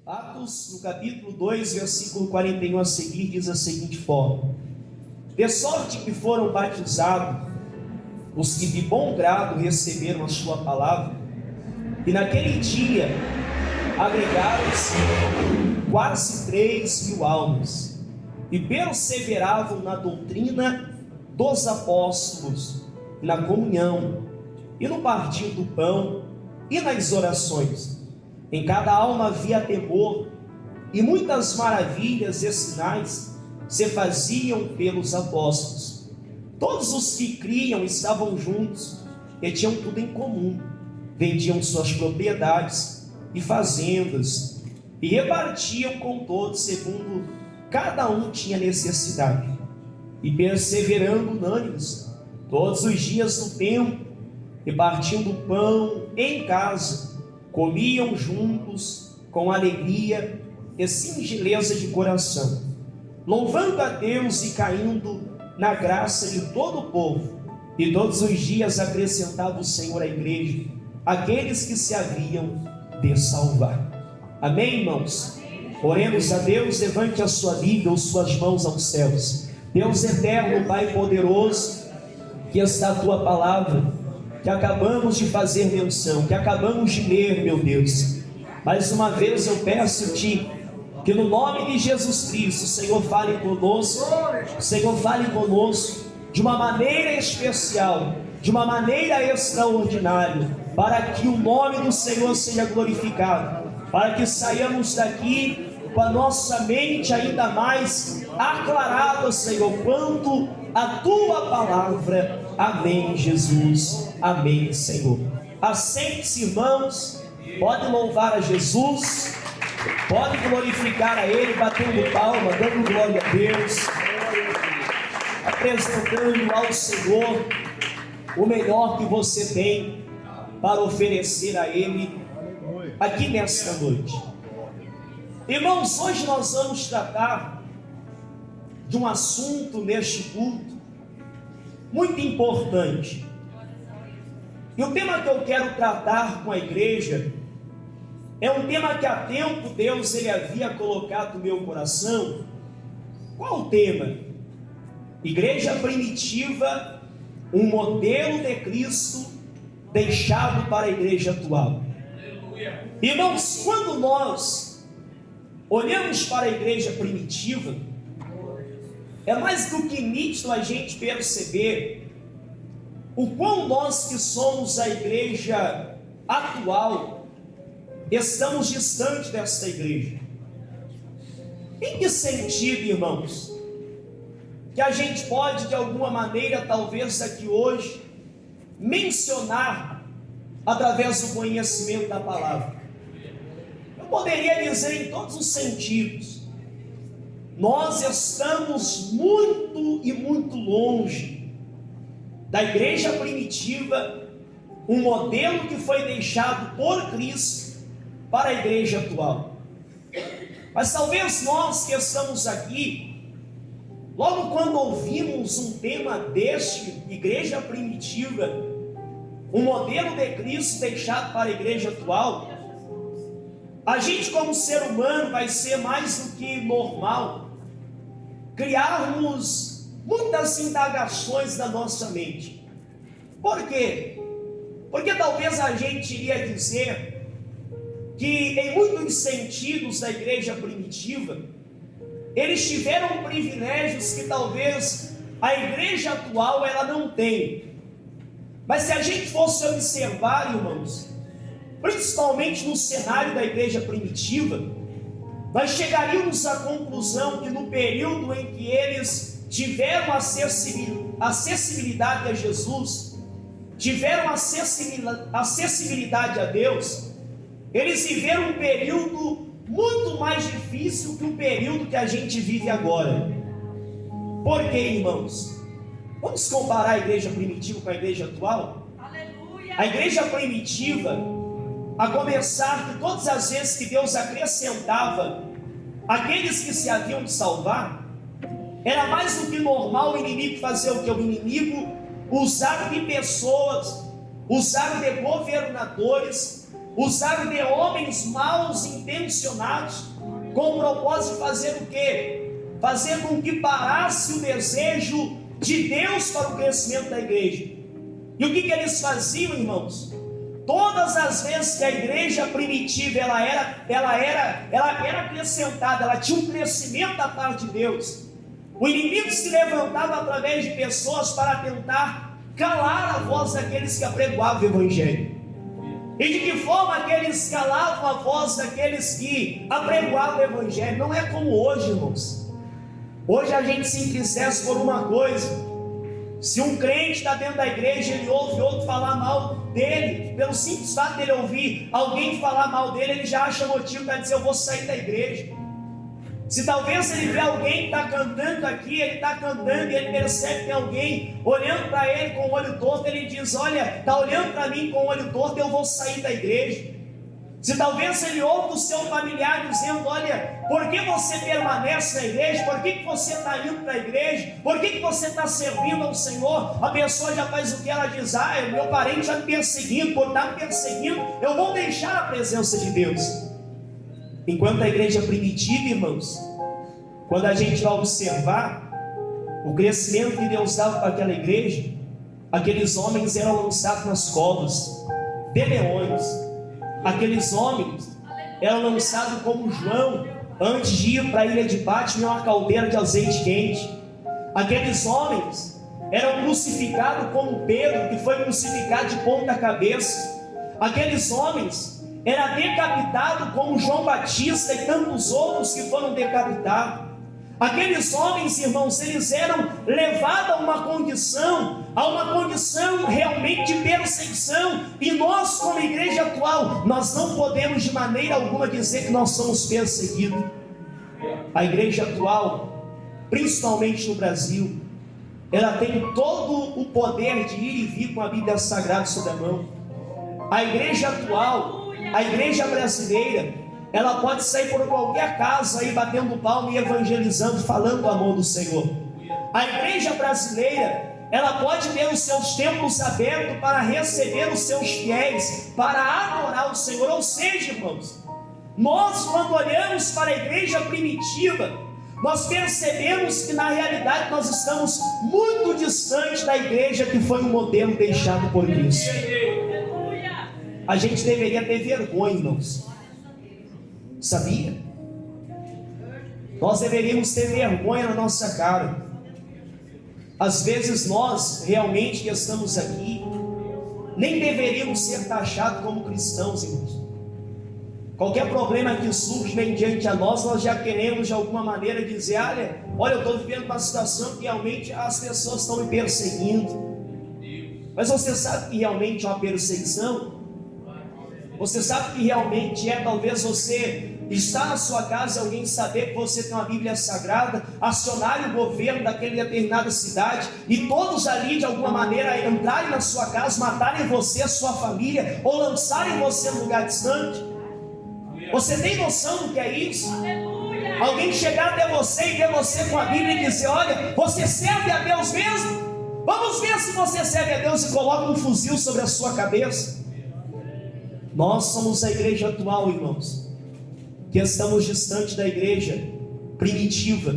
Atos, no capítulo 2, versículo 41 a seguir, diz a seguinte forma: de sorte que foram batizados os que de bom grado receberam a sua palavra, e naquele dia agregaram-se quase 3.000 almas, e perseveravam na doutrina dos apóstolos, na comunhão, e no partir do pão, e nas orações. Em cada alma havia temor, e muitas maravilhas e sinais se faziam pelos apóstolos. Todos os que criam estavam juntos e tinham tudo em comum. Vendiam suas propriedades e fazendas e repartiam com todos segundo cada um tinha necessidade. E perseverando unânimes todos os dias no templo, e partindo o pão em casa, comiam juntos com alegria e singeleza de coração, louvando a Deus e caindo na graça de todo o povo. E todos os dias acrescentava o Senhor à igreja aqueles que se haviam de salvar. Amém, irmãos? Oremos a Deus. Levante a sua Bíblia ou suas mãos aos céus. Deus eterno, Pai poderoso, que está a tua palavra, que acabamos de fazer menção, que acabamos de ler, meu Deus. Mais uma vez eu peço-te que no nome de Jesus Cristo, o Senhor fale conosco, o Senhor fale conosco de uma maneira especial, de uma maneira extraordinária, para que o nome do Senhor seja glorificado, para que saiamos daqui com a nossa mente ainda mais aclarada, Senhor, quanto a tua palavra. Amém, Jesus. Amém, Senhor. Assente-se, irmãos. Pode louvar a Jesus, pode glorificar a Ele, batendo palma, dando glória a Deus, apresentando ao Senhor o melhor que você tem para oferecer a Ele aqui nesta noite. Irmãos, hoje nós vamos tratar de um assunto neste culto muito importante. E o tema que eu quero tratar com a igreja é um tema que há tempo Deus ele havia colocado no meu coração. Qual o tema? Igreja primitiva, um modelo de Cristo deixado para a igreja atual. Irmãos, quando nós olhamos para a igreja primitiva, é mais do que nítido a gente perceber o quão nós que somos a igreja atual estamos distantes desta igreja. Em que sentido, irmãos? Que a gente pode de alguma maneira, talvez aqui hoje, mencionar através do conhecimento da palavra. Eu poderia dizer em todos os sentidos. Nós estamos muito e muito longe da igreja primitiva, um modelo que foi deixado por Cristo para a igreja atual. Mas talvez nós que estamos aqui, logo quando ouvimos um tema deste, igreja primitiva, um modelo de Cristo deixado para a igreja atual, a gente como ser humano vai ser mais do que normal criarmos muitas indagações na nossa mente. Por quê? Porque talvez a gente iria dizer que em muitos sentidos da igreja primitiva, eles tiveram privilégios que talvez a igreja atual ela não tem. Mas se a gente fosse observar, irmãos, principalmente no cenário da igreja primitiva, nós chegaríamos à conclusão que no período em que eles tiveram acessibilidade a Jesus, tiveram acessibilidade a Deus, eles viveram um período muito mais difícil que o período que a gente vive agora. Por quê, irmãos? Vamos comparar a igreja primitiva com a igreja atual? Aleluia! A igreja primitiva, a começar que todas as vezes que Deus acrescentava aqueles que se haviam de salvar, era mais do que normal o inimigo fazer o que? O inimigo usar de pessoas, usar de governadores usaram de homens maus intencionados, com o propósito de fazer o quê? Fazer com que parasse o desejo de Deus para o crescimento da igreja. E o que eles faziam, irmãos? Todas as vezes que a igreja primitiva ela era acrescentada, ela tinha um crescimento da parte de Deus, o inimigo se levantava através de pessoas para tentar calar a voz daqueles que apregoavam o evangelho. E de que forma que eles calavam a voz daqueles que apregoavam o evangelho? Não é como hoje, irmãos. Hoje a gente se entristece por uma coisa. Se um crente está dentro da igreja, ele ouve outro falar mal dele, pelo simples fato dele ouvir alguém falar mal dele, ele já acha motivo para dizer: eu vou sair da igreja. Se talvez ele vê alguém que está cantando aqui, ele está cantando e ele percebe que tem alguém olhando para ele com o olho torto, ele diz: olha, está olhando para mim com o olho torto, eu vou sair da igreja. Se talvez ele ouve o seu familiar dizendo: olha, por que você permanece na igreja? Por que você está indo para a igreja? Por que você está servindo ao Senhor? A pessoa já faz o que ela diz: ah, meu parente está me perseguindo, por estar me perseguindo, eu vou deixar a presença de Deus. Enquanto a igreja primitiva, irmãos, quando a gente vai observar o crescimento que Deus dava para aquela igreja, aqueles homens eram lançados nas covas de leões. Aqueles homens eram lançados como João, antes de ir para a ilha de Patmos, em uma caldeira de azeite quente. Aqueles homens eram crucificados como Pedro, que foi crucificado de ponta cabeça. Aqueles homens eram decapitados como João Batista e tantos outros que foram decapitados. Aqueles homens, irmãos, eles eram levados a uma condição realmente de perseguição. E nós, como igreja atual, nós não podemos de maneira alguma dizer que nós somos perseguidos. A igreja atual, principalmente no Brasil, ela tem todo o poder de ir e vir com a Bíblia Sagrada sob a mão. A igreja atual, a igreja brasileira, ela pode sair por qualquer casa aí batendo palma e evangelizando, falando do amor do Senhor. A igreja brasileira, ela pode ter os seus templos abertos para receber os seus fiéis, para adorar o Senhor. Ou seja, irmãos, nós, quando olhamos para a igreja primitiva, nós percebemos que na realidade nós estamos muito distante da igreja que foi um modelo deixado por Cristo. A gente deveria ter vergonha, irmãos. Sabia? Nós deveríamos ter vergonha na nossa cara. Às vezes nós, realmente, que estamos aqui, nem deveríamos ser taxados como cristãos, irmãos. Qualquer problema que surge mediante a nós já queremos de alguma maneira dizer: olha, eu estou vivendo uma situação que realmente as pessoas estão me perseguindo. Mas você sabe que realmente é uma perseguição? Você sabe que realmente talvez você estar na sua casa e alguém saber que você tem uma Bíblia Sagrada, acionar o governo daquela determinada cidade e todos ali de alguma maneira entrarem na sua casa, matarem você, a sua família, ou lançarem você em lugar distante? Você tem noção do que é isso? Alguém chegar até você e ver você com a Bíblia e dizer: olha, você serve a Deus mesmo? Vamos ver se você serve a Deus, e coloca um fuzil sobre a sua cabeça. Nós somos a igreja atual, irmãos, que estamos distante da igreja primitiva,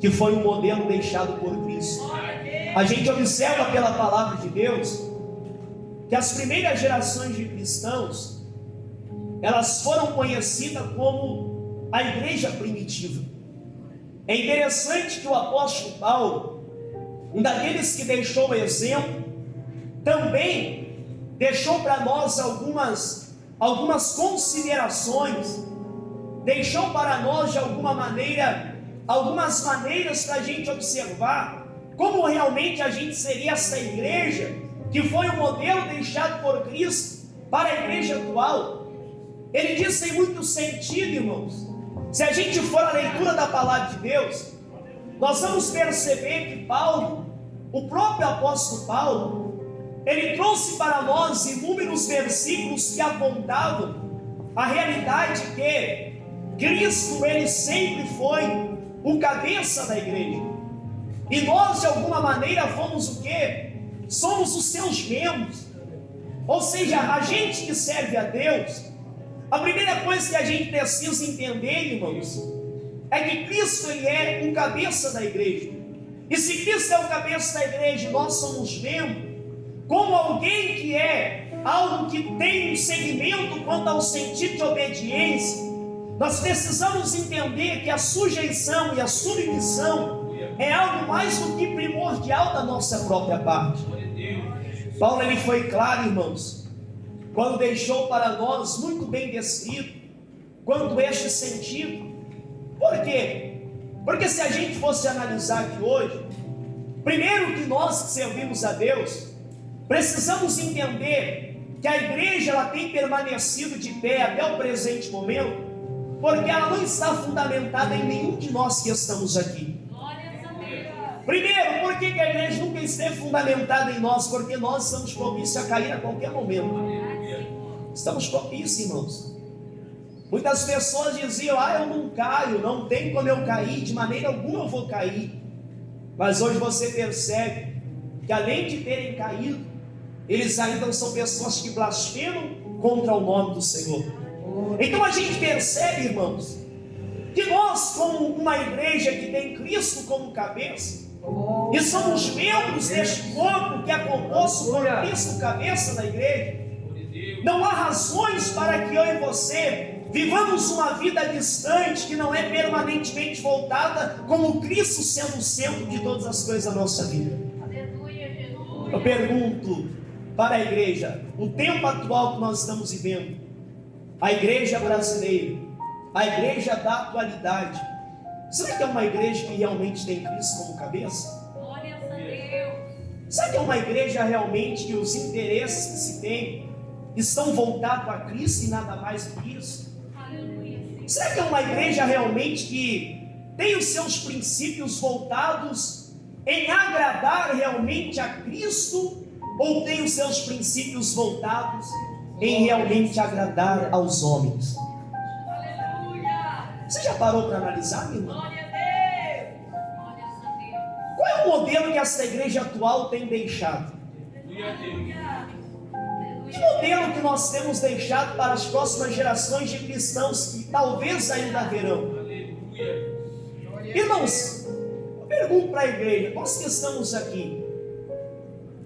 que foi um modelo deixado por Cristo. A gente observa pela palavra de Deus que as primeiras gerações de cristãos, elas foram conhecidas como a igreja primitiva. É interessante que o apóstolo Paulo, um daqueles que deixou o exemplo, também deixou para nós algumas considerações, deixou para nós de alguma maneira, algumas maneiras para a gente observar como realmente a gente seria essa igreja, que foi o modelo deixado por Cristo para a igreja atual. Ele diz em muito sentido, irmãos. Se a gente for à leitura da palavra de Deus, nós vamos perceber que Paulo, o próprio apóstolo Paulo, ele trouxe para nós inúmeros versículos que apontavam a realidade que Cristo, ele sempre foi o cabeça da igreja. E nós, de alguma maneira, fomos o quê? Somos os seus membros. Ou seja, a gente que serve a Deus, a primeira coisa que a gente precisa entender, irmãos, é que Cristo ele é um cabeça da igreja. E se Cristo é o cabeça da igreja, nós somos membros, como alguém que é algo que tem um segmento quanto ao sentido de obediência, nós precisamos entender que a sujeição e a submissão é algo mais do que primordial da nossa própria parte. Paulo ele foi claro, irmãos, quando deixou para nós muito bem descrito quanto este sentido. Por quê? Porque se a gente fosse analisar aqui hoje, primeiro que nós que servimos a Deus, precisamos entender que a igreja ela tem permanecido de pé até o presente momento, porque ela não está fundamentada em nenhum de nós que estamos aqui. Primeiro, por que a igreja nunca esteve fundamentada em nós? Porque nós estamos propícios a cair a qualquer momento. Estamos propícios, irmãos. Muitas pessoas diziam, eu não caio, não tem como eu cair, de maneira alguma eu vou cair. Mas hoje você percebe que além de terem caído, eles ainda são pessoas que blasfemam contra o nome do Senhor. Então a gente percebe, irmãos, que nós, como uma igreja que tem Cristo como cabeça, e somos membros deste corpo que é composto por Cristo, cabeça da igreja, não há razões para que eu e você vivamos uma vida distante, que não é permanentemente voltada como Cristo sendo o centro de todas as coisas da nossa vida. Eu pergunto para a igreja, o tempo atual que nós estamos vivendo, a igreja brasileira, a igreja da atualidade, será que é uma igreja que realmente tem Cristo como cabeça? Glória a Deus. Será que é uma igreja realmente que os interesses que se tem estão voltados a Cristo e nada mais do que isso? Aleluia. Será que é uma igreja realmente que tem os seus princípios voltados em agradar realmente a Cristo, ou tem os seus princípios voltados em realmente agradar aos homens? Aleluia. Você já parou para analisar, meu irmão? Glória a Deus. Glória a Deus. Qual é o modelo que essa igreja atual tem deixado? Aleluia. Que modelo que nós temos deixado para as próximas gerações de cristãos que talvez ainda haverão? Irmãos, eu pergunto para a igreja, nós que estamos aqui,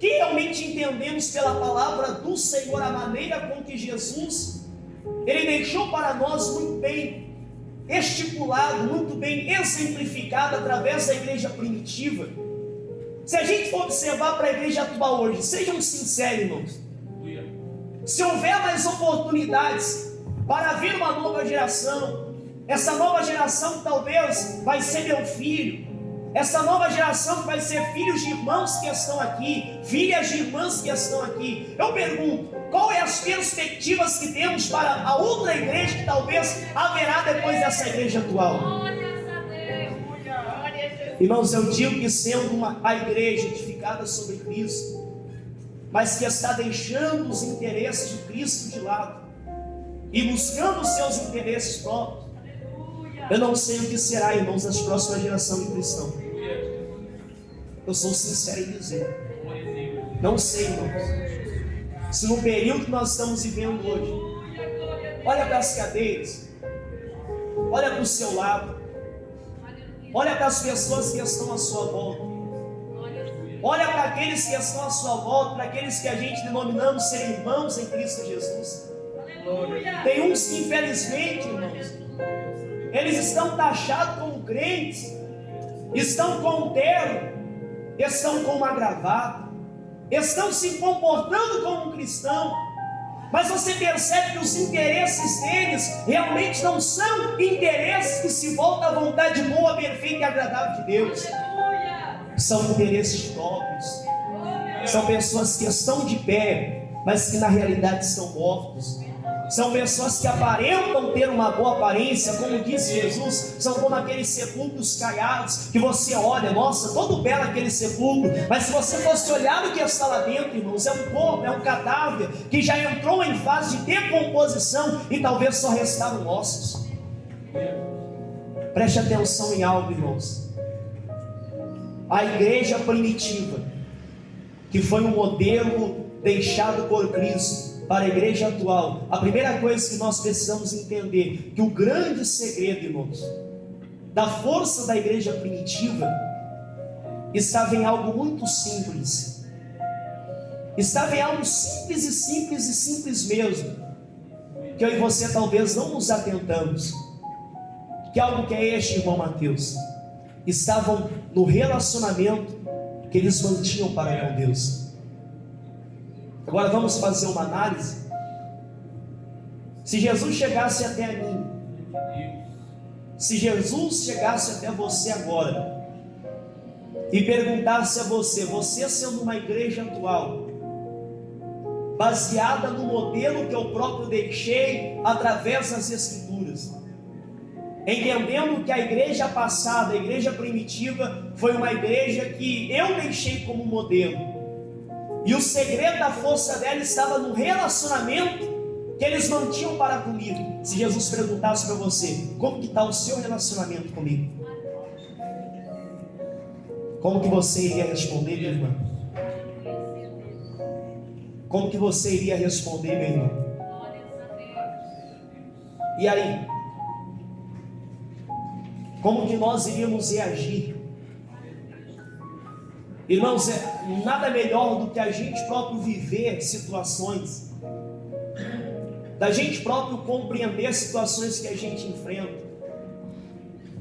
que realmente entendemos pela palavra do Senhor a maneira com que Jesus, Ele deixou para nós muito bem estipulado, muito bem exemplificado através da igreja primitiva. Se a gente for observar para a igreja atual hoje, sejam sinceros, irmãos, se houver mais oportunidades para vir uma nova geração, essa nova geração talvez vai ser meu filho, essa nova geração vai ser filhos de irmãos que estão aqui, filhas de irmãs que estão aqui. Eu pergunto, qual é as perspectivas que temos para a outra igreja que talvez haverá depois dessa igreja atual? Glória a Deus. Glória a Deus. Irmãos, eu digo que sendo a igreja edificada sobre Cristo, mas que está deixando os interesses de Cristo de lado e buscando os seus interesses próprios, eu não sei o que será, irmãos, das próximas gerações de cristãos. Eu sou sincero em dizer, não sei, irmãos, se no período que nós estamos vivendo hoje, olha para as cadeiras, olha para o seu lado, olha para as pessoas que estão à sua volta, olha para aqueles que estão à sua volta, para aqueles que a gente denominamos ser irmãos em Cristo Jesus. Tem uns que infelizmente, irmãos, eles estão taxados como crentes, estão com um terno, estão com uma gravata, estão se comportando como um cristão, mas você percebe que os interesses deles realmente não são interesses que se voltam à vontade boa, perfeita e agradável de Deus. São interesses próprios, são pessoas que estão de pé, mas que na realidade estão mortos. São pessoas que aparentam ter uma boa aparência, como disse Jesus, são como aqueles sepulcros caiados, que você olha, nossa, todo belo aquele sepulcro, mas se você fosse olhar o que está lá dentro, irmãos, é um corpo, é um cadáver, que já entrou em fase de decomposição, e talvez só restaram ossos. Preste atenção em algo, irmãos. A igreja primitiva, que foi um modelo deixado por Cristo para a igreja atual, a primeira coisa que nós precisamos entender, que o grande segredo, irmãos, da força da igreja primitiva, estava em algo muito simples. Estava em algo simples e simples e simples mesmo, que eu e você talvez não nos atentamos. Que algo que é este, irmão Mateus? Estavam no relacionamento que eles mantinham para com Deus. Agora vamos fazer uma análise. Se Jesus chegasse até mim, se Jesus chegasse até você agora e perguntasse a você, você sendo uma igreja atual, baseada no modelo que eu próprio deixei através das Escrituras, entendendo que a igreja passada, a igreja primitiva, foi uma igreja que eu deixei como modelo, e o segredo da força dela estava no relacionamento que eles mantinham para comigo. Se Jesus perguntasse para você, como que está o seu relacionamento comigo? Como que você iria responder, minha irmã? Como que você iria responder, meu irmão? E aí? Como que nós iríamos reagir? Irmãos, nada melhor do que a gente próprio viver situações, da gente próprio compreender situações que a gente enfrenta.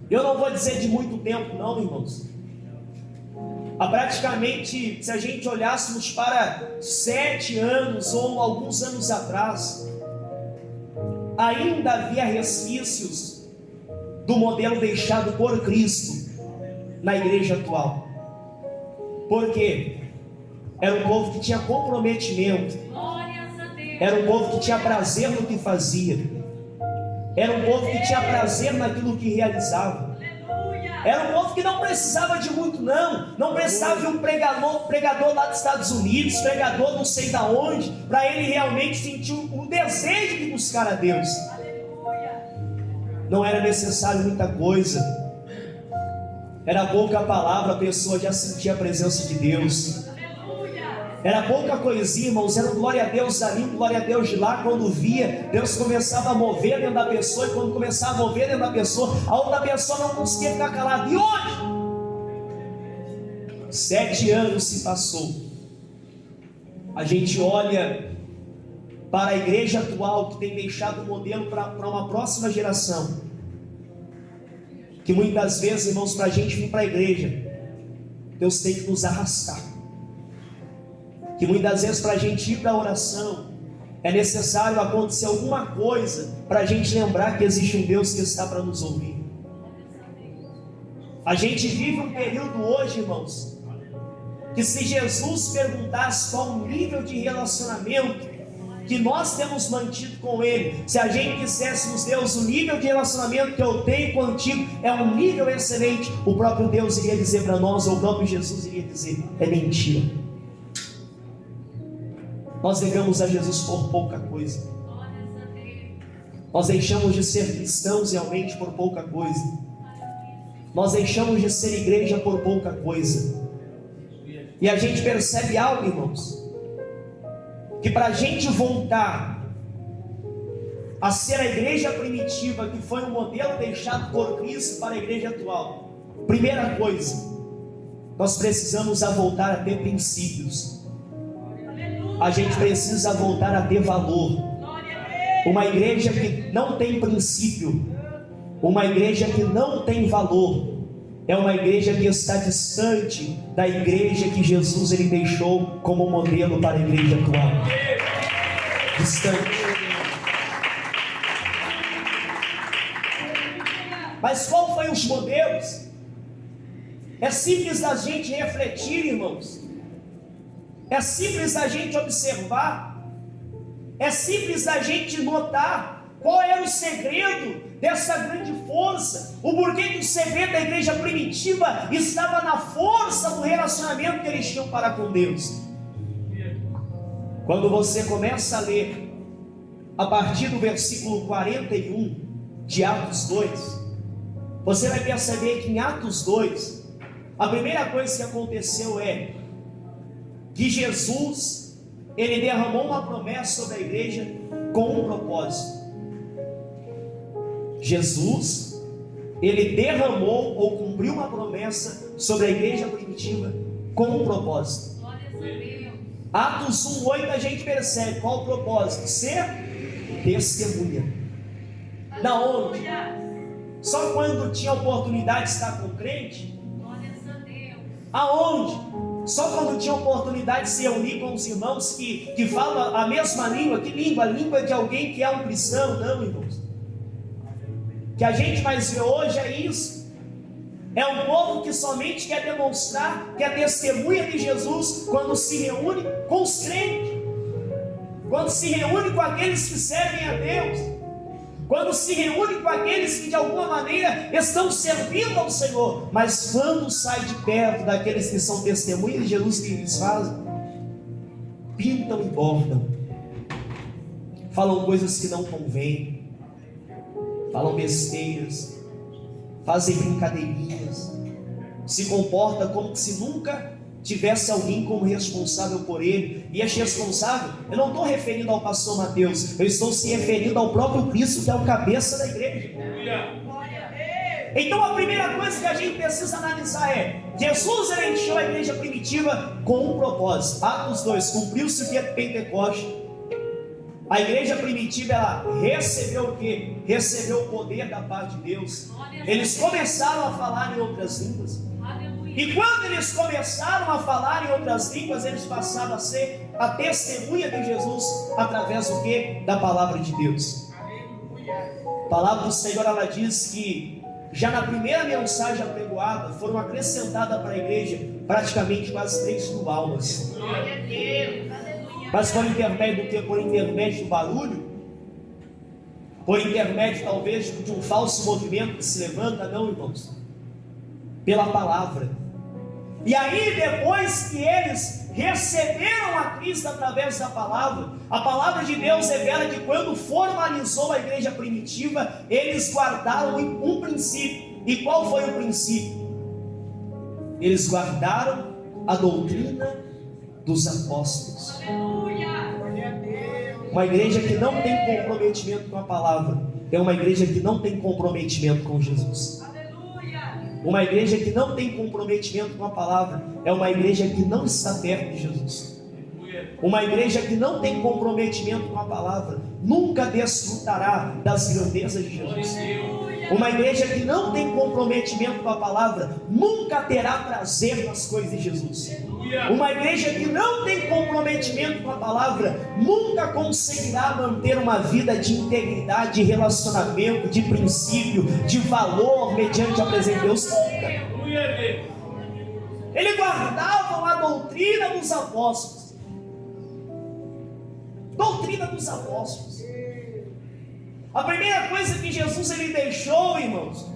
Eu não vou dizer de muito tempo não, irmãos. Praticamente, se a gente olhássemos para 7 anos ou alguns anos atrás, ainda havia resquícios do modelo deixado por Cristo na igreja atual. Por quê? Era um povo que tinha comprometimento, era um povo que tinha prazer no que fazia, era um povo que tinha prazer naquilo que realizava, era um povo que não precisava de muito não precisava de um pregador lá dos Estados Unidos, pregador não sei da onde, para ele realmente sentir o desejo de buscar a Deus. Não era necessário muita coisa, era pouca palavra, a pessoa já sentia a presença de Deus. Era pouca coisinha, irmãos, era um glória a Deus ali, um glória a Deus de lá. Quando via, Deus começava a mover dentro da pessoa, e quando começava a mover dentro da pessoa, a outra pessoa não conseguia ficar calada. E hoje? 7 anos se passou. A gente olha para a igreja atual, que tem deixado o modelo para uma próxima geração, que muitas vezes, irmãos, para a gente vir para a igreja, Deus tem que nos arrastar. Que muitas vezes para a gente ir para a oração, é necessário acontecer alguma coisa para a gente lembrar que existe um Deus que está para nos ouvir. A gente vive um período hoje, irmãos, que se Jesus perguntasse qual o nível de relacionamento que nós temos mantido com Ele, se a gente disséssemos, Deus, o nível de relacionamento que eu tenho contigo é um nível excelente, o próprio Deus iria dizer para nós, ou o próprio Jesus iria dizer, é mentira. Nós negamos a Jesus por pouca coisa. Nós deixamos de ser cristãos realmente por pouca coisa. Nós deixamos de ser igreja por pouca coisa. E a gente percebe algo, irmãos, que para a gente voltar a ser a igreja primitiva, que foi um modelo deixado por Cristo para a igreja atual, primeira coisa, nós precisamos voltar a ter princípios. A gente precisa voltar a ter valor. Uma igreja que não tem princípio, uma igreja que não tem valor, é uma igreja que está distante da igreja que Jesus ele deixou como modelo para a igreja atual. Distante. Mas qual foi os modelos? É simples a gente refletir, irmãos. É simples a gente observar. É simples a gente notar qual era o segredo dessa grande força. O porquê que o segredo da igreja primitiva estava na força do relacionamento que eles tinham para com Deus. Quando você começa a ler a partir do versículo 41 de Atos 2, você vai perceber que em Atos 2, a primeira coisa que aconteceu é que Jesus ele derramou uma promessa sobre a igreja com um propósito. Jesus, ele derramou ou cumpriu uma promessa sobre a igreja primitiva com um propósito. Glória a Deus. Atos 1:8 a gente percebe qual o propósito: ser testemunha. Da onde? Aleluia. Só quando tinha oportunidade de estar com o crente? Glória a Deus. Aonde? Só quando tinha oportunidade de se reunir com os irmãos que falam a mesma língua. Que língua? A língua de alguém que é um cristão. Não, irmãos. O que a gente mais vê hoje é isso. É um povo que somente quer demonstrar que é testemunha de Jesus quando se reúne com os crentes, quando se reúne com aqueles que servem a Deus, quando se reúne com aqueles que de alguma maneira estão servindo ao Senhor. Mas quando sai de perto daqueles que são testemunhas de Jesus, que eles fazem? Pintam e bordam, falam coisas que não convêm, falam besteiras, fazem brincadeirinhas, se comporta como se nunca tivesse alguém como responsável por ele. E este responsável, eu não estou referindo ao pastor Mateus, eu estou se referindo ao próprio Cristo, que é o cabeça da igreja. Glória a Deus. Então a primeira coisa que a gente precisa analisar é: Jesus ele encheu a igreja primitiva com um propósito. Atos 2, cumpriu-se o dia de Pentecostes. A igreja primitiva, ela recebeu o quê? Recebeu o poder da parte de Deus. Eles começaram a falar em outras línguas. Aleluia. E quando eles começaram a falar em outras línguas, eles passaram a ser a testemunha de Jesus através do quê? Da palavra de Deus. A palavra do Senhor, ela diz que já na primeira mensagem apregoada foram acrescentadas para a igreja praticamente quase 3.000 almas. Glória a Deus. Aleluia. Mas por intermédio do quê? Por intermédio do barulho? Por intermédio talvez de um falso movimento que se levanta? Não, irmãos. Pela palavra. E aí depois que eles receberam a Cristo através da palavra, a palavra de Deus revela que quando formalizou a igreja primitiva, eles guardaram um princípio. E qual foi o princípio? Eles guardaram a doutrina dos apóstolos. Aleluia. Uma igreja que não tem comprometimento com a palavra é uma igreja que não tem comprometimento com Jesus. Aleluia. Uma igreja que não tem comprometimento com a palavra é uma igreja que não está perto de Jesus. Uma igreja que não tem comprometimento com a palavra nunca desfrutará das grandezas de Jesus. Uma igreja que não tem comprometimento com a palavra nunca terá prazer nas coisas de Jesus. Uma igreja que não tem comprometimento com a palavra nunca conseguirá manter uma vida de integridade, de relacionamento, de princípio, de valor mediante a presença de Deus. Eles guardavam a doutrina dos apóstolos. Doutrina dos apóstolos. A primeira coisa que Jesus ele deixou, irmãos,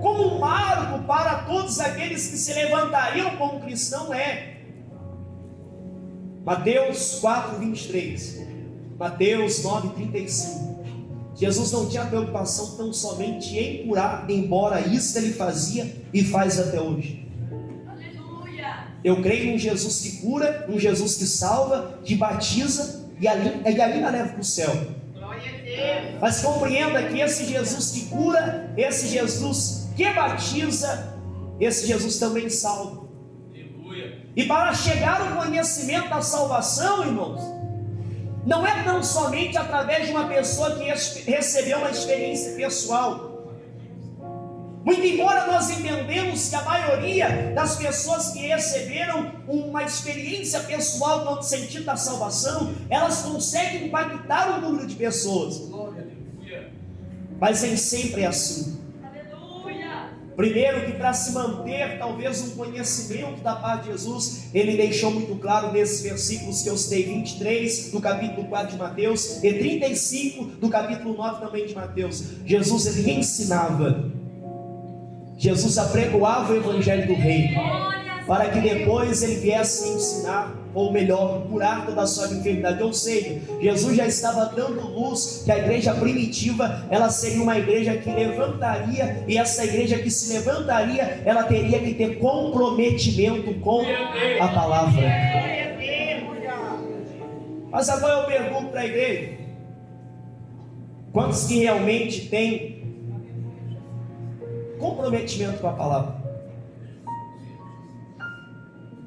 como um marco para todos aqueles que se levantariam como cristão é Mateus 4:23, Mateus 9:35. Jesus não tinha preocupação tão somente em curar, embora isso ele fazia e faz até hoje. Aleluia. Eu creio em um Jesus que cura, um Jesus que salva, que batiza e ainda leva para o céu. Glória a Deus. Mas compreenda que esse Jesus que cura, esse Jesus que batiza, esse Jesus também salva. E para chegar ao conhecimento da salvação, irmãos, não é tão somente através de uma pessoa que recebeu uma experiência pessoal. Muito embora nós entendemos que a maioria das pessoas que receberam uma experiência pessoal no sentido da salvação, elas conseguem impactar o número de pessoas. Mas nem sempre é assim. Aleluia. Primeiro que para se manter talvez um conhecimento da parte de Jesus, ele deixou muito claro nesses versículos que eu citei, 23 do capítulo 4 de Mateus e 35 do capítulo 9 também de Mateus. Jesus ele ensinava, Jesus apregoava o evangelho do reino, para que depois ele viesse ensinar, ou melhor, curar toda a sua enfermidade. Ou seja, Jesus já estava dando luz que a igreja primitiva, ela seria uma igreja que levantaria, e essa igreja que se levantaria, ela teria que ter comprometimento com a palavra. Mas agora eu pergunto para a igreja: quantos que realmente têm comprometimento com a palavra?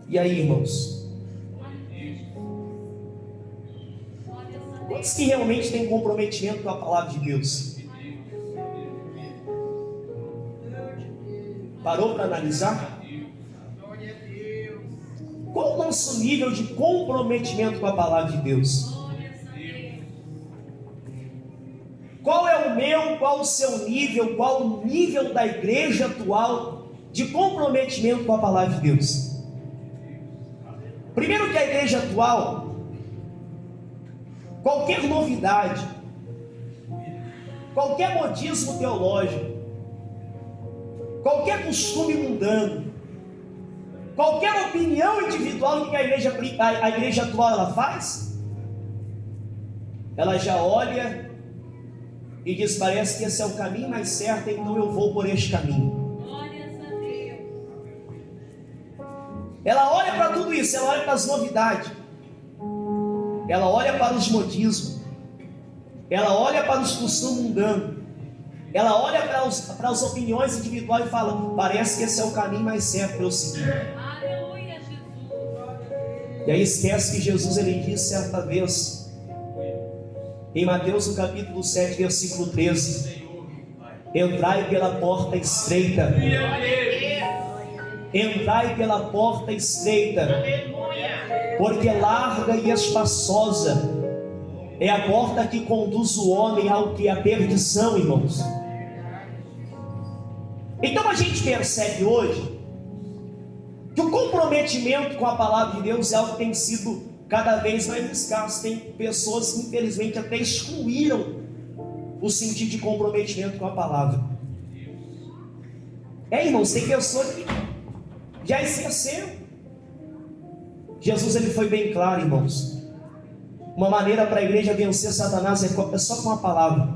E aí, irmãos? Quantos que realmente têm comprometimento com a palavra de Deus? Parou para analisar? Qual o nosso nível de comprometimento com a palavra de Deus? Qual é o meu, qual o seu nível, qual o nível da igreja atual de comprometimento com a palavra de Deus? Primeiro que a igreja atual, qualquer novidade, qualquer modismo teológico, qualquer costume mundano, qualquer opinião individual que a igreja atual ela faz, ela já olha e diz: parece que esse é o caminho mais certo, então eu vou por este caminho. Ela olha para tudo isso, ela olha para as novidades, ela olha para os modismos, ela olha para os costumes mundanos, ela olha para as opiniões individuais e fala: parece que esse é o caminho mais certo para eu seguir. Aleluia, Jesus. E aí esquece que Jesus ele disse certa vez, em Mateus no capítulo 7, versículo 13: entrai pela porta estreita. Entrai pela porta estreita, porque larga e espaçosa é a porta que conduz o homem ao que é a perdição, irmãos. Então a gente percebe hoje que o comprometimento com a palavra de Deus é algo que tem sido cada vez mais escasso. Tem pessoas que infelizmente até excluíram o sentido de comprometimento com a palavra. Irmãos, tem pessoas que já esqueceram. Jesus ele foi bem claro, irmãos. Uma maneira para a igreja vencer Satanás é só com a palavra.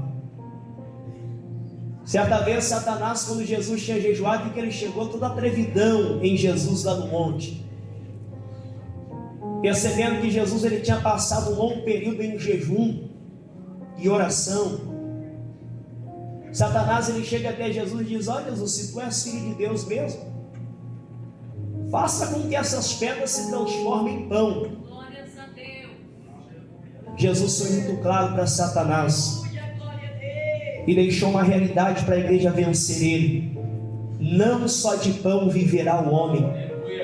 Certa vez Satanás, quando Jesus tinha jejuado, que ele chegou toda atrevidão em Jesus lá no monte, percebendo que Jesus ele tinha passado um longo período em jejum e oração. Satanás ele chega até Jesus e diz: olha, Jesus, se tu és filho de Deus mesmo, faça com que essas pedras se transformem em pão. Glórias a Deus. Jesus foi muito claro para Satanás e deixou uma realidade para a igreja vencer ele: não só de pão viverá o homem,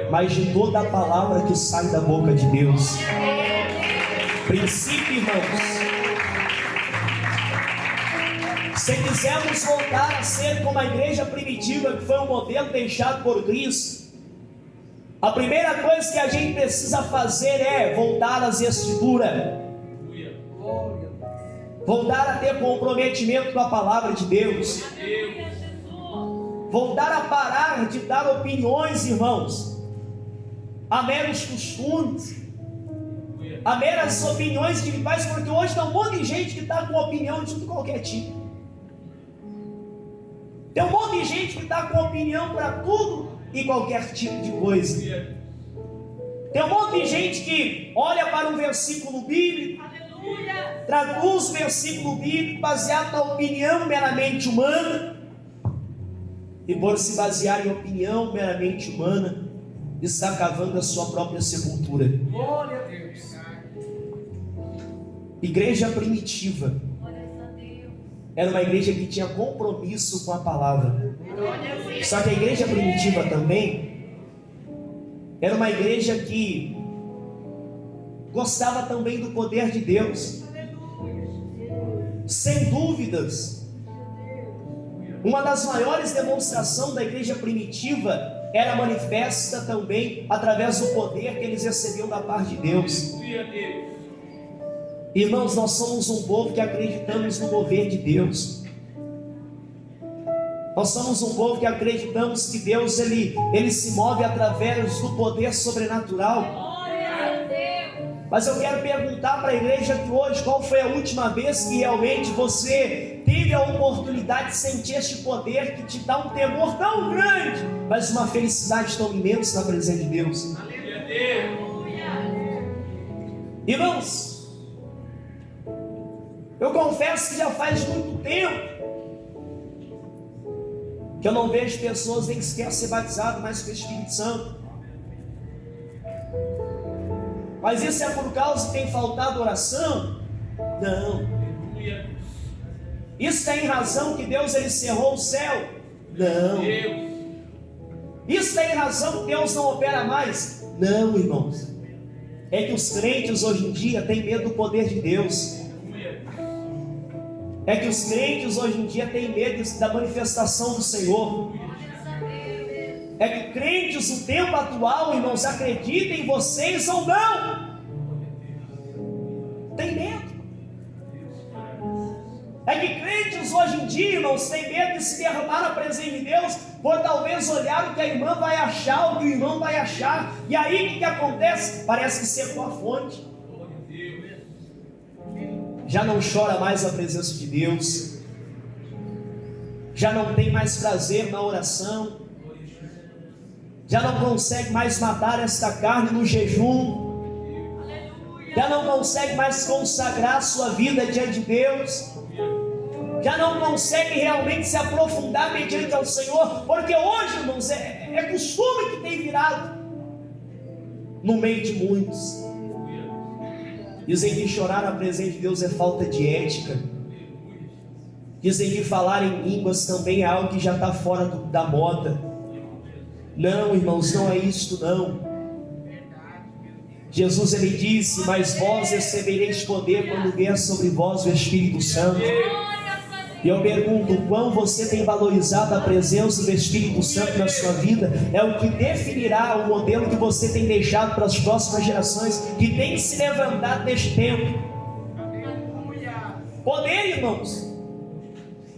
mas de toda a palavra que sai da boca de Deus. Princípio, irmãos. Se quisermos voltar a ser como a igreja primitiva, que foi um modelo deixado por Cristo, a primeira coisa que a gente precisa fazer é voltar às escrituras, voltar a ter comprometimento com a palavra de Deus, voltar a parar de dar opiniões, irmãos, a meros costumes, a meras opiniões individuais, porque hoje tem um monte de gente que está com opinião de tudo qualquer tipo. Tem um monte de gente que está com opinião para tudo e qualquer tipo de coisa. Tem um monte de gente que olha para um versículo bíblico, Aleluia. traduz o versículo bíblico baseado na opinião meramente humana, e por se basear em opinião meramente humana, está cavando a sua própria sepultura. Glória a Deus. Igreja primitiva era uma igreja que tinha compromisso com a palavra. Só que a igreja primitiva também era uma igreja que gostava também do poder de Deus. Sem dúvidas, uma das maiores demonstrações da igreja primitiva era manifesta também através do poder que eles recebiam da parte de Deus. Irmãos, nós somos um povo que acreditamos no mover de Deus. Nós somos um povo que acreditamos que Deus ele se move através do poder sobrenatural. Glória a Deus. Mas eu quero perguntar para a igreja aqui hoje: qual foi a última vez que realmente você teve a oportunidade de sentir este poder que te dá um temor tão grande, mas uma felicidade tão imensa na presença de Deus? Aleluia. Irmãos, Eu confesso que já faz muito tempo que eu não vejo pessoas nem sequer ser batizadas mais com o Espírito Santo. Mas isso é por causa que tem faltado oração? Não. Isso tem razão que Deus ele cerrou o céu? Não. Isso tem razão que Deus não opera mais? Não, irmãos. É que os crentes hoje em dia têm medo do poder de Deus. É que os crentes hoje em dia têm medo da manifestação do Senhor. É que crentes no tempo atual, irmãos, acreditem em vocês ou não, tem medo. É que crentes hoje em dia, irmãos, têm medo de se derramar na presença de Deus, por talvez olhar o que a irmã vai achar, o que o irmão vai achar. E aí o que acontece? Parece que secou a fonte. Já não chora mais a presença de Deus, já não tem mais prazer na oração, já não consegue mais matar esta carne no jejum, já não consegue mais consagrar sua vida diante de Deus, já não consegue realmente se aprofundar mediante ao Senhor, porque hoje, irmãos, é costume que tem virado no meio de muitos. Dizem que chorar na presença de Deus é falta de ética. Dizem que falar em línguas também é algo que já está fora da moda. Não, irmãos, não é isto não. Jesus ele disse: mas vós recebereis poder quando vier sobre vós o Espírito Santo. E eu pergunto, o quão você tem valorizado a presença do Espírito Santo na sua vida? É o que definirá o modelo que você tem deixado para as próximas gerações, que tem se levantado neste tempo. Poder, irmãos.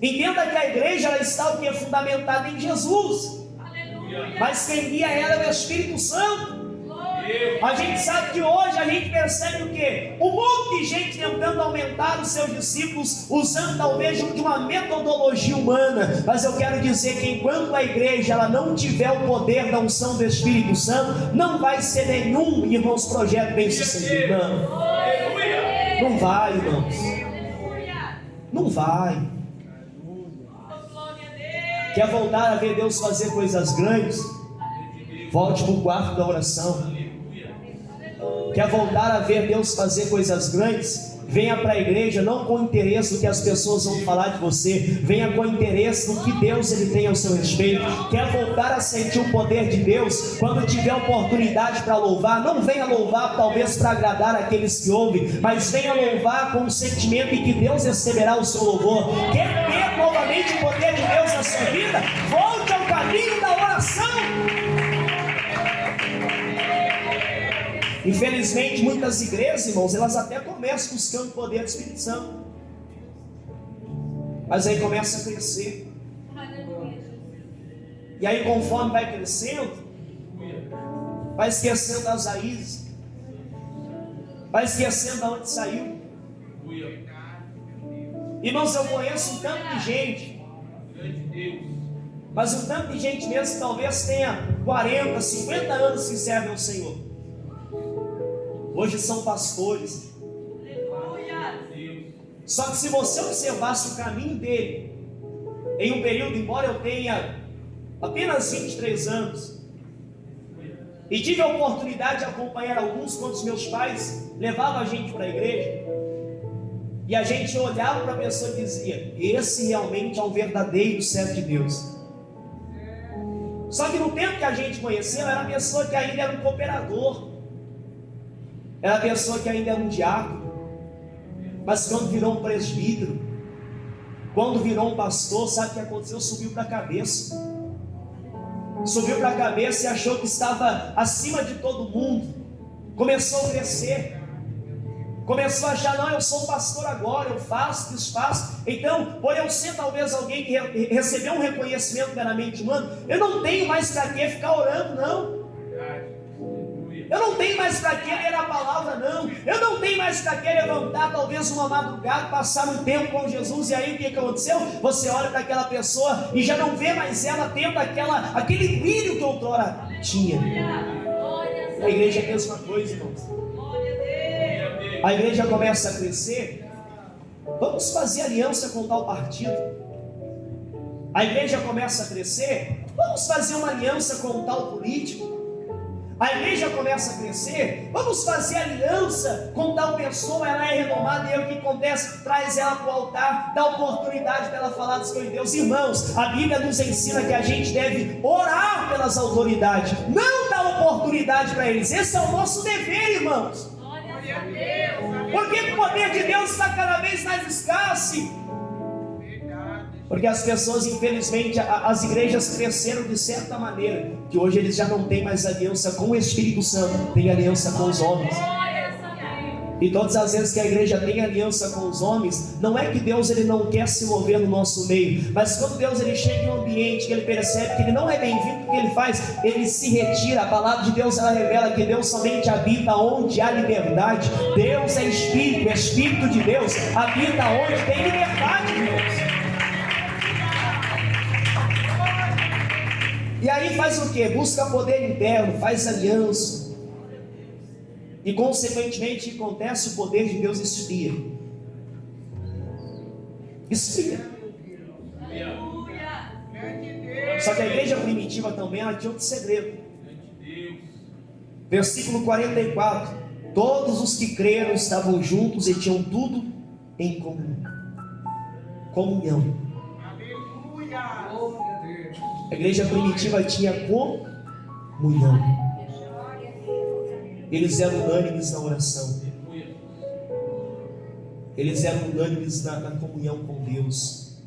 Entenda que a igreja ela está o que é fundamentada em Jesus. Mas quem guia ela é o Espírito Santo. A gente sabe que hoje a gente percebe o quê? Um monte de gente tentando aumentar os seus discípulos, usando talvez de uma metodologia humana. Mas eu quero dizer que enquanto a igreja ela não tiver o poder da unção do Espírito Santo, não vai ser nenhum, irmãos, projeto bem sucedido. Não vai, irmãos. Não vai. Quer voltar a ver Deus fazer coisas grandes? Volte para o quarto da oração. Quer voltar a ver Deus fazer coisas grandes? Venha para a igreja não com interesse do que as pessoas vão falar de você, venha com interesse do que Deus ele tem ao seu respeito. Quer voltar a sentir o poder de Deus? Quando tiver oportunidade para louvar, não venha louvar talvez para agradar aqueles que ouvem, mas venha louvar com o sentimento em que Deus receberá o seu louvor. Quer ter novamente o poder de Deus na sua vida? Volte ao caminho da oração. Infelizmente, muitas igrejas, irmãos, elas até começam buscando o poder do Espírito Santo, mas aí começa a crescer. E aí, conforme vai crescendo, vai esquecendo as raízes, vai esquecendo de onde saiu. Irmãos, eu conheço um tanto de gente, mas um tanto de gente mesmo que talvez tenha 40, 50 anos que servem ao Senhor. Hoje são pastores. Só que se você observasse o caminho dele em um período, embora eu tenha apenas 23 anos, e tive a oportunidade de acompanhar alguns quando os meus pais levavam a gente para a igreja, e a gente olhava para a pessoa e dizia: esse realmente é um verdadeiro servo de Deus. Só que no tempo que a gente conheceu, era uma pessoa que ainda era um cooperador, era a pessoa que ainda era um diácono. Mas quando virou um presbítero, quando virou um pastor, sabe o que aconteceu? Subiu para a cabeça. Subiu para a cabeça e achou que estava acima de todo mundo. Começou a crescer. Começou a achar: não, eu sou pastor agora, eu faço, desfaço. Então, por eu ser talvez alguém que recebeu um reconhecimento meramente humano, eu não tenho mais para que ficar orando, não. Eu não tenho mais para que ler a palavra, não. Eu não tenho mais para que levantar talvez uma madrugada, passar um tempo com Jesus. E aí o que aconteceu? Você olha para aquela pessoa e já não vê mais ela tendo aquele brilho que outrora tinha. A igreja é a mesma coisa, irmãos. A igreja começa a crescer Vamos fazer aliança com tal partido. A igreja começa a crescer, vamos fazer uma aliança com tal político. A igreja começa a crescer, vamos fazer aliança com tal pessoa, ela é renomada, e aí o que acontece? Traz ela para o altar, dá oportunidade dela falar dos coisas de Deus. Irmãos, a Bíblia nos ensina que a gente deve orar pelas autoridades, não dar oportunidade para eles. Esse é o nosso dever, irmãos. Glória a Deus. Porque o poder de Deus está cada vez mais escasso. Porque as pessoas, infelizmente, as igrejas cresceram de certa maneira, que hoje eles já não têm mais aliança com o Espírito Santo, tem aliança com os homens. Glória a Deus. E todas as vezes que a igreja tem aliança com os homens, não é que Deus ele não quer se mover no nosso meio, mas quando Deus ele chega em um ambiente que ele percebe que ele não é bem-vindo, o que ele faz? Ele se retira. A palavra de Deus ela revela que Deus somente habita onde há liberdade. Deus é Espírito, o Espírito de Deus habita onde tem liberdade, irmãos. E aí faz o que? Busca poder interno, faz aliança. E consequentemente acontece, o poder de Deus esfria. Esfria. Aleluia. Só que a igreja primitiva também ela tinha outro segredo. Versículo 44. Todos os que creram estavam juntos e tinham tudo em comum. Comunhão. A igreja primitiva tinha comunhão. Eles eram unânimes na oração. Eles eram unânimes na comunhão com Deus.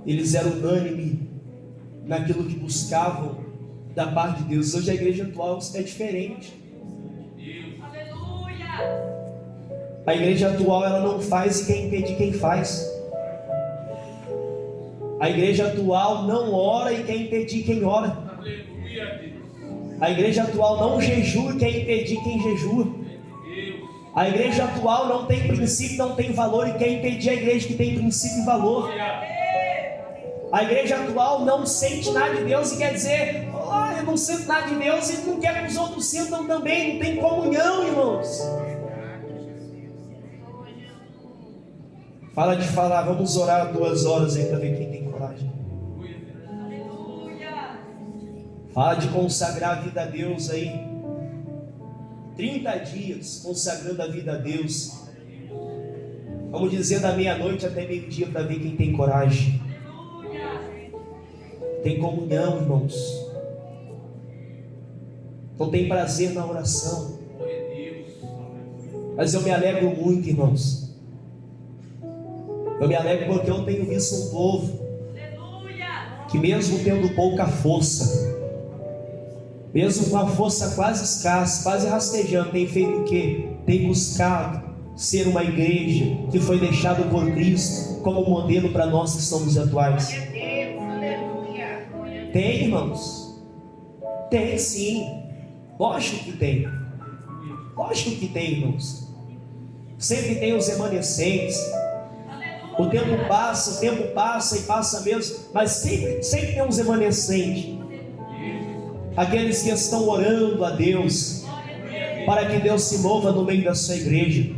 Eles eram unânimes naquilo que buscavam da parte de Deus. Hoje a igreja atual é diferente. Aleluia. A igreja atual ela não faz e quer impedir quem faz. A igreja atual não ora e quer impedir quem ora. A igreja atual não jejua e quer impedir quem jejua. A igreja atual não tem princípio, não tem valor e quer impedir a igreja que tem princípio e valor. A igreja atual não sente nada de Deus e quer dizer, eu não sinto nada de Deus, e não quer que os outros sintam também. Não tem comunhão, irmãos. Fala de falar, vamos orar 2 horas aí para ver quem tem coragem. Aleluia. Fala de consagrar a vida a Deus aí. 30 dias consagrando a vida a Deus. Vamos dizer da meia-noite até meio-dia para ver quem tem coragem. Tem comunhão, irmãos. Não tem prazer na oração. Mas eu me alegro muito, irmãos. Eu me alegro porque eu tenho visto um povo que mesmo tendo pouca força, mesmo com a força quase escassa, quase rastejando, tem feito o quê? Tem buscado ser uma igreja que foi deixada por Cristo como modelo para nós que somos atuais. Tem, irmãos? Tem sim. Lógico que tem. Lógico que tem, irmãos. Sempre tem os remanescentes. O tempo passa e passa mesmo, mas sempre tem uns remanescentes. Aqueles que estão orando a Deus, para que Deus se mova no meio da sua igreja.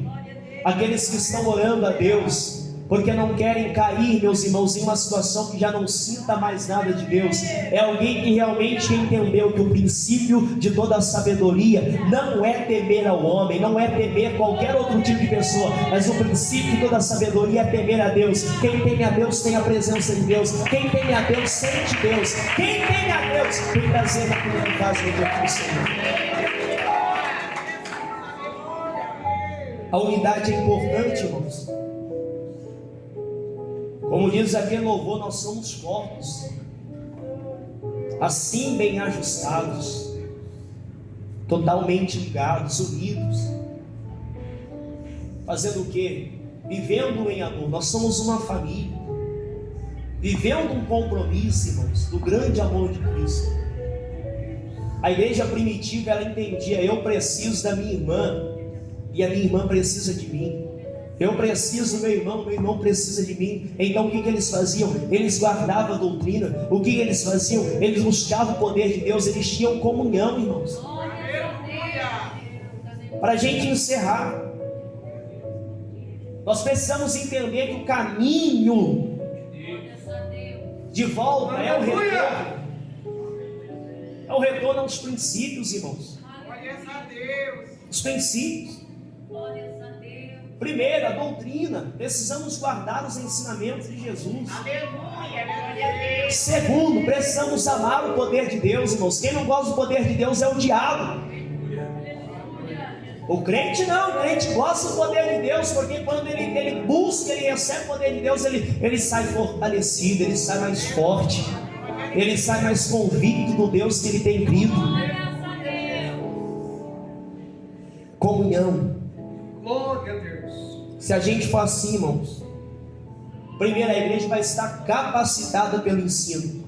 Aqueles que estão orando a Deus, porque não querem cair, meus irmãos, em uma situação que já não sinta mais nada de Deus. É alguém que realmente entendeu que o princípio de toda a sabedoria não é temer ao homem, não é temer qualquer outro tipo de pessoa, mas o princípio de toda a sabedoria é temer a Deus. Quem teme a Deus tem a presença de Deus. Quem teme a Deus sente Deus. Quem teme a Deus tem prazer naquilo que faz no dia do Senhor. A unidade é importante, irmãos. Como diz aqui em louvor, nós somos corpos, assim bem ajustados, totalmente ligados, unidos, fazendo o quê? Vivendo em amor. Nós somos uma família, vivendo um compromisso, irmãos, do grande amor de Cristo. A igreja primitiva, ela entendia, eu preciso da minha irmã, e a minha irmã precisa de mim. Eu preciso do meu irmão precisa de mim. Então o que eles faziam? Eles guardavam a doutrina. O que eles faziam? Eles buscavam o poder de Deus. Eles tinham comunhão, irmãos. Para a gente encerrar, Nós precisamos entender que o caminho de volta é o retorno. É o retorno aos princípios, irmãos. Os princípios. Primeiro, a doutrina. Precisamos guardar os ensinamentos de Jesus. Segundo, precisamos amar o poder de Deus, irmãos. Quem não gosta do poder de Deus é o diabo. O crente não, o crente gosta do poder de Deus, porque quando ele busca, ele recebe o poder de Deus, ele sai fortalecido, ele sai mais forte, ele sai mais convicto do Deus que ele tem crido. Comunhão. Glória a Deus. Se a gente for assim, irmãos, primeiro, a igreja vai estar capacitada pelo ensino.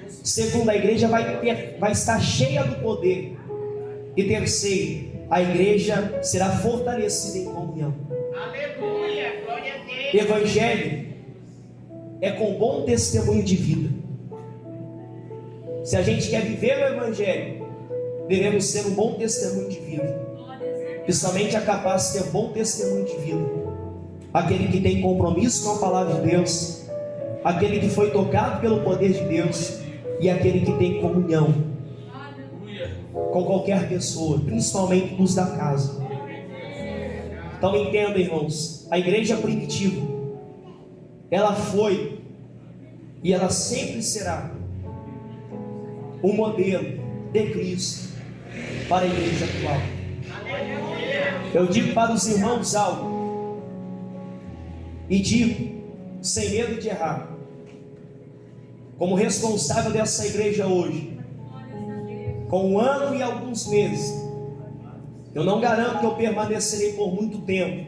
Segundo, a igreja vai estar cheia do poder. E terceiro, a igreja será fortalecida em comunhão. Aleluia, glória a Deus. Evangelho é com bom testemunho de vida. Se a gente quer viver o Evangelho, devemos ser um bom testemunho de vida. E somente é capaz de ter bom testemunho de vida aquele que tem compromisso com a palavra de Deus, aquele que foi tocado pelo poder de Deus e aquele que tem comunhão com qualquer pessoa, principalmente os da casa. Então entenda, irmãos, a igreja primitiva, ela foi e ela sempre será um modelo de Cristo para a igreja atual. Eu digo para os irmãos algo, e digo sem medo de errar, como responsável dessa igreja hoje, com 1 ano e alguns meses, eu não garanto que eu permanecerei por muito tempo.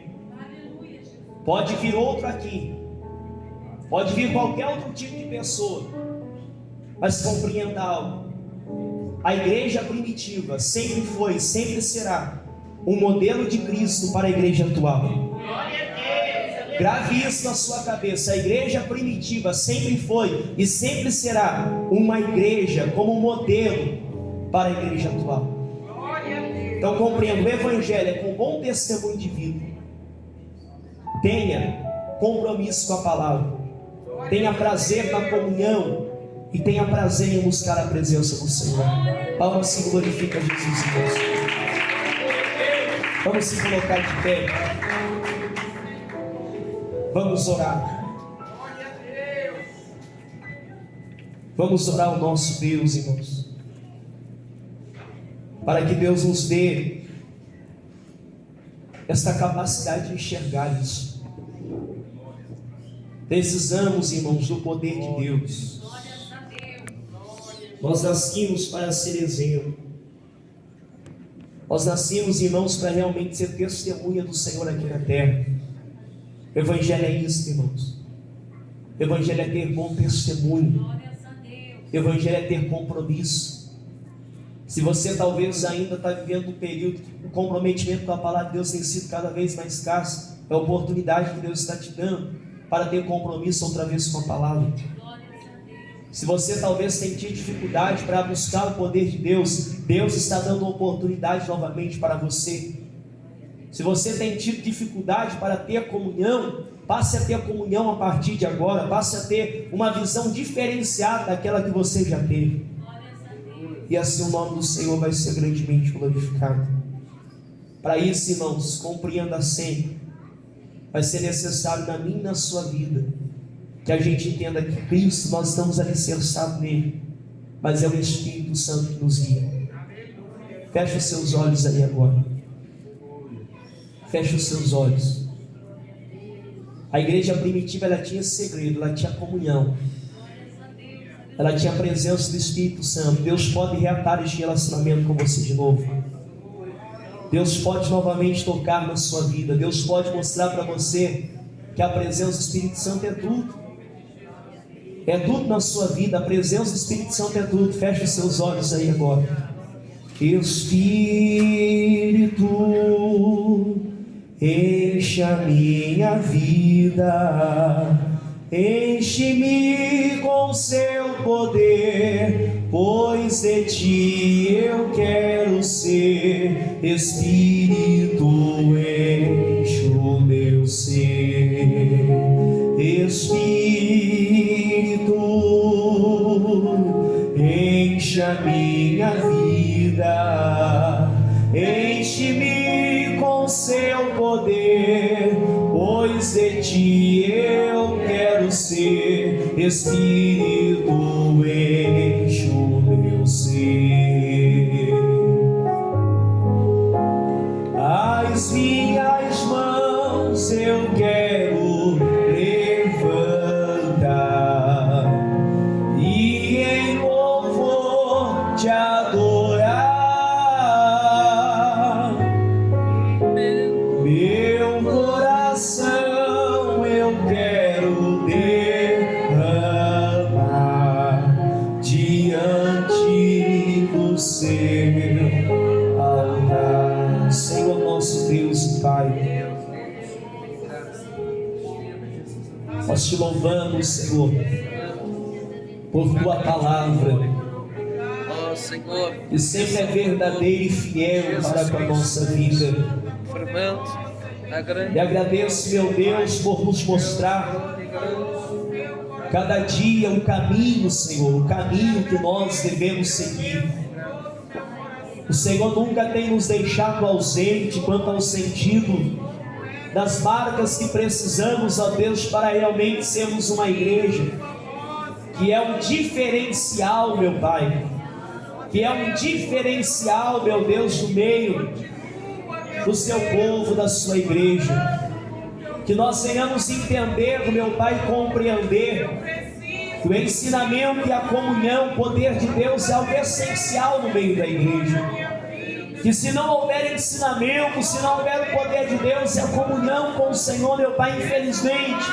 Pode vir outro aqui, pode vir qualquer outro tipo de pessoa, mas compreenda algo: a igreja primitiva sempre foi, sempre será um modelo de Cristo para a igreja atual. Grave isso na sua cabeça: a igreja primitiva sempre foi e sempre será uma igreja como modelo para a igreja atual. Então compreenda, o Evangelho é com bom testemunho de vida. Tenha compromisso com a palavra, tenha prazer na comunhão e tenha prazer em buscar a presença do Senhor. Palmas se glorifica Jesus, irmãos. Vamos se colocar de pé. Vamos orar. Vamos orar ao nosso Deus, irmãos, para que Deus nos dê esta capacidade de enxergar isso. Precisamos, irmãos, do poder de Deus. Nós nascemos para ser exemplo. Nós nascemos, irmãos, para realmente ser testemunha do Senhor aqui na terra. O Evangelho é isso, irmãos. O Evangelho é ter bom testemunho. O Evangelho é ter compromisso. Se você talvez ainda está vivendo um período que o comprometimento com a palavra de Deus tem sido cada vez mais escasso, é a oportunidade que Deus está te dando para ter compromisso outra vez com a palavra. Se você talvez tenha tido dificuldade para buscar o poder de Deus, Deus está dando uma oportunidade novamente para você. Se você tem tido dificuldade para ter comunhão, passe a ter comunhão a partir de agora. Passe a ter uma visão diferenciada daquela que você já teve. E assim o nome do Senhor vai ser grandemente glorificado. Para isso, irmãos, compreenda sempre, vai ser necessário na minha e na sua vida que a gente entenda que Cristo, nós estamos alicerçados nele, mas é o Espírito Santo que nos guia. Feche os seus olhos aí agora. Feche os seus olhos. A igreja primitiva, ela tinha segredo, ela tinha comunhão, ela tinha a presença do Espírito Santo. Deus pode reatar este relacionamento com você de novo. Deus pode novamente tocar na sua vida. Deus pode mostrar para você que a presença do Espírito Santo é tudo. É tudo na sua vida. A presença do Espírito Santo é tudo. Feche os seus olhos aí agora. Espírito, enche a minha vida, enche-me com seu poder, pois de ti eu quero ser. Espírito, enche o meu ser. enche a minha vida, enche-me com seu poder, pois de ti eu quero ser. Espírito, enche o meu ser. As minhas mãos eu quero levantar e em louvor te adorar. Meu coração eu quero derramar diante do seu altar. Senhor nosso Deus e Pai, nós te louvamos, Senhor, por tua palavra, Ó Senhor, que sempre é verdadeira e fiel para com a nossa vida. firmando a grande E agradeço, meu Deus, por nos mostrar cada dia o caminho, Senhor, o caminho que nós devemos seguir. O Senhor nunca tem nos deixado ausente quanto ao sentido das marcas que precisamos, ó Deus, para realmente sermos uma igreja que é um diferencial, meu Pai, que é um diferencial, meu Deus, no meio do seu povo, da sua igreja. Que nós venhamos entender, meu Pai, compreender que o ensinamento e a comunhão, o poder de Deus é algo essencial no meio da igreja. Que se não houver ensinamento, se não houver o poder de Deus e a comunhão com o Senhor, meu Pai, infelizmente,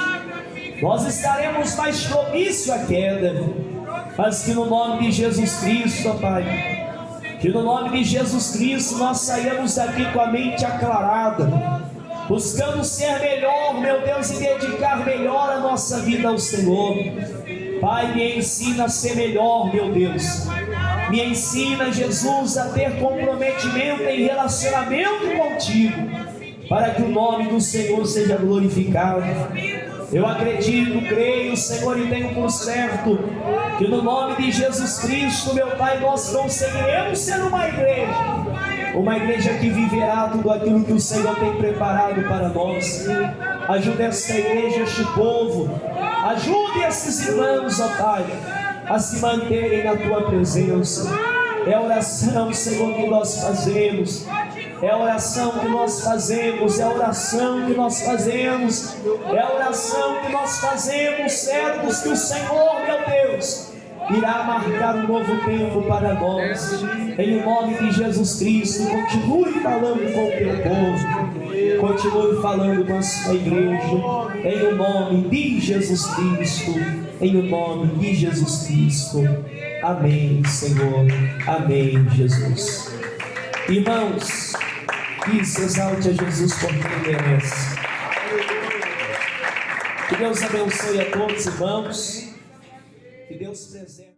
nós estaremos mais propícios à queda. Mas que no nome de Jesus Cristo, ó Pai, que no nome de Jesus Cristo nós saímos daqui com a mente aclarada, buscando ser melhor, meu Deus, e dedicar melhor a nossa vida ao Senhor. Pai, me ensina a ser melhor, meu Deus. Me ensina, Jesus, a ter comprometimento em relacionamento contigo, para que o nome do Senhor seja glorificado. Eu acredito, creio, Senhor, e tenho por certo que no nome de Jesus Cristo, meu Pai, nós conseguiremos ser uma igreja que viverá tudo aquilo que o Senhor tem preparado para nós. Ajude esta igreja, este povo, ajude esses irmãos, ó Pai, a se manterem na tua presença. É a oração, Senhor, que nós fazemos. É a oração que nós fazemos, é a oração que nós fazemos, é a oração que nós fazemos, certos que o Senhor, meu Deus, irá marcar um novo tempo para nós. Em nome de Jesus Cristo, continue falando com o teu povo, continue falando com a sua igreja, em o nome de Jesus Cristo, em o nome de Jesus Cristo. Amém, Senhor. Amém, Jesus. Irmãos, que se exalte a Jesus por quem merece. Que Deus abençoe a todos, irmãos. Que Deus preserve.